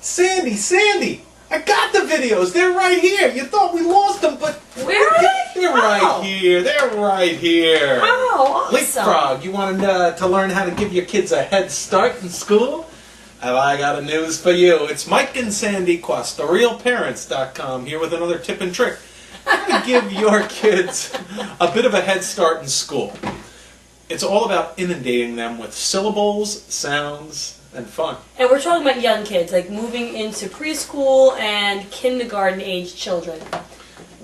Sandy, I got the videos. They're right here. You thought we lost them, but where are they? They're right here. They're right here. Oh, awesome. Leapfrog. You wanted to learn how to give your kids a head start in school? Well, I got a news for you. It's Mike and Sandy Quast, therealparents.com, here with another tip and trick. How to give your kids a bit of a head start in school. It's all about inundating them with syllables, sounds, and fun. And we're talking about young kids, like moving into preschool and kindergarten age children.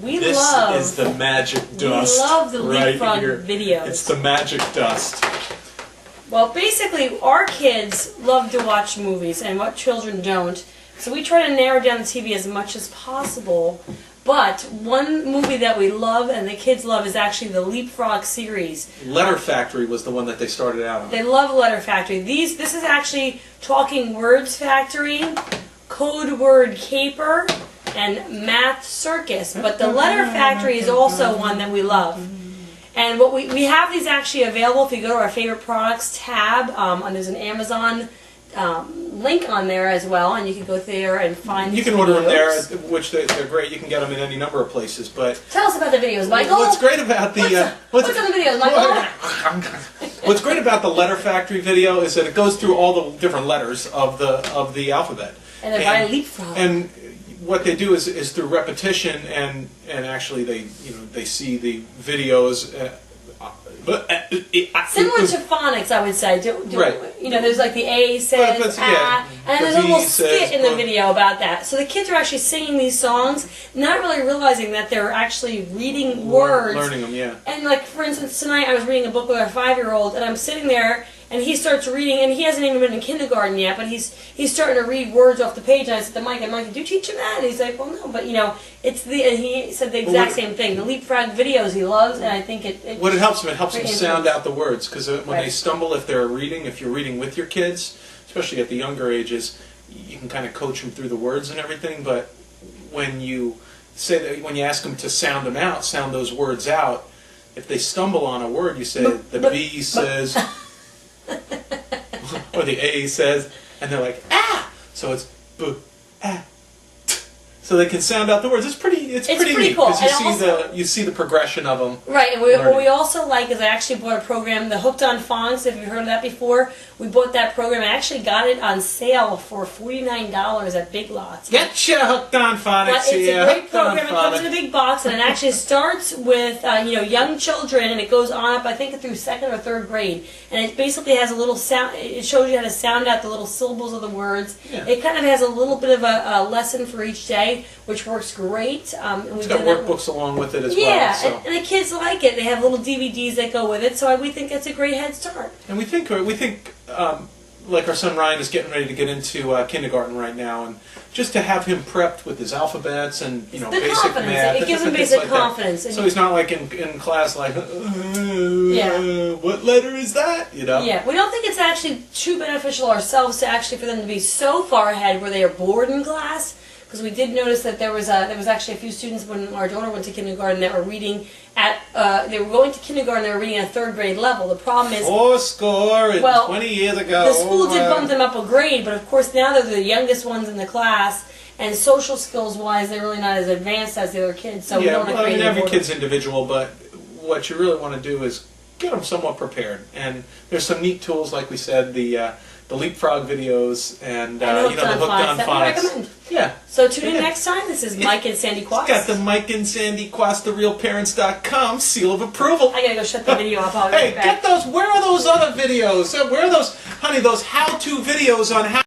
This is the magic dust. We love the leapfrog here. videos. It's the magic dust. Well, basically, our kids love to watch movies, and what children don't. So we try to narrow down the TV as much as possible. But one movie that we love and the kids love is actually the Leapfrog series. Letter Factory was the one that they started out on. They love Letter Factory. This is actually Talking Words Factory, Code Word Caper, and Math Circus. But the Letter Factory is also one that we love. And what we have these actually available if you go to our favorite products tab. And there's an Amazon link on there as well, and you can go there and find. You can order them there, which they're great. You can get them in any number of places. But tell us about the videos, Michael. What's great about the what's on the videos, Michael? What's great about the Letter Factory video is that it goes through all the different letters of the alphabet. And they're by Leapfrog. And what they do is through repetition, and actually they see the videos. Similar to phonics, I would say. Right. There's like the A says, yeah, and there's a little skit in the video about that. So the kids are actually singing these songs, not really realizing that they're actually reading words. Learning them, yeah. And like, for instance, tonight I was reading a book with our 5-year-old, and I'm sitting there, and he starts reading, and he hasn't even been in kindergarten yet, but he's starting to read words off the page, and I said to Mike, did you teach him that? And he's like, well, no, but and he said the exact same thing. The Leapfrog videos he loves, and I think it helps him sound out the words, because when they stumble, if you're reading with your kids, especially at the younger ages, you can kind of coach them through the words and everything, but when you ask them to sound them out, sound those words out, if they stumble on a word, you say, the B says, or the A says, and they're like, ah! So it's B, ah, t. So they can sound out the words. It's pretty neat, cool. because you see the progression of them. Right, and what we also like is I actually bought a program, the Hooked on Phonics, if you've heard of that before. We bought that program. I actually got it on sale for $49 at Big Lots. Get your Hooked on Phonics. But it's a great program. It comes in a big box, and it actually starts with young children, and it goes on up, I think, through 2nd or 3rd grade. And it basically has a little sound. It shows you how to sound out the little syllables of the words. Yeah. It kind of has a little bit of a lesson for each day, which works greet. It's got workbooks along with it as well. Yeah, so. And the kids like it. They have little DVDs that go with it, so we think that's a great head start. And we think like our son Ryan is getting ready to get into kindergarten right now, and just to have him prepped with his alphabets and basic math. It gives him basic confidence. So he's not like in class like, what letter is that? Yeah, we don't think it's actually too beneficial ourselves for them to be so far ahead where they are bored in class. Because we did notice that there was actually a few students when our daughter went to kindergarten that were reading they were going to kindergarten, they were reading at 3rd grade level. The problem is 20 years ago. The school did bump them up a grade, but of course now they're the youngest ones in the class, and social skills wise they're really not as advanced as the other kids. So every kid's individual, but what you really want to do is get them somewhat prepared. And there's some neat tools, like we said, the Leapfrog videos and the Hooked on Phonics. Yeah. So tune in next time. This is Mike and Sandy Quast. Got the Mike and Sandy Quast, therealparents.com seal of approval. I gotta go shut the video off. I'll get those. Where are those other videos? Where are those, honey? Those how-to videos on how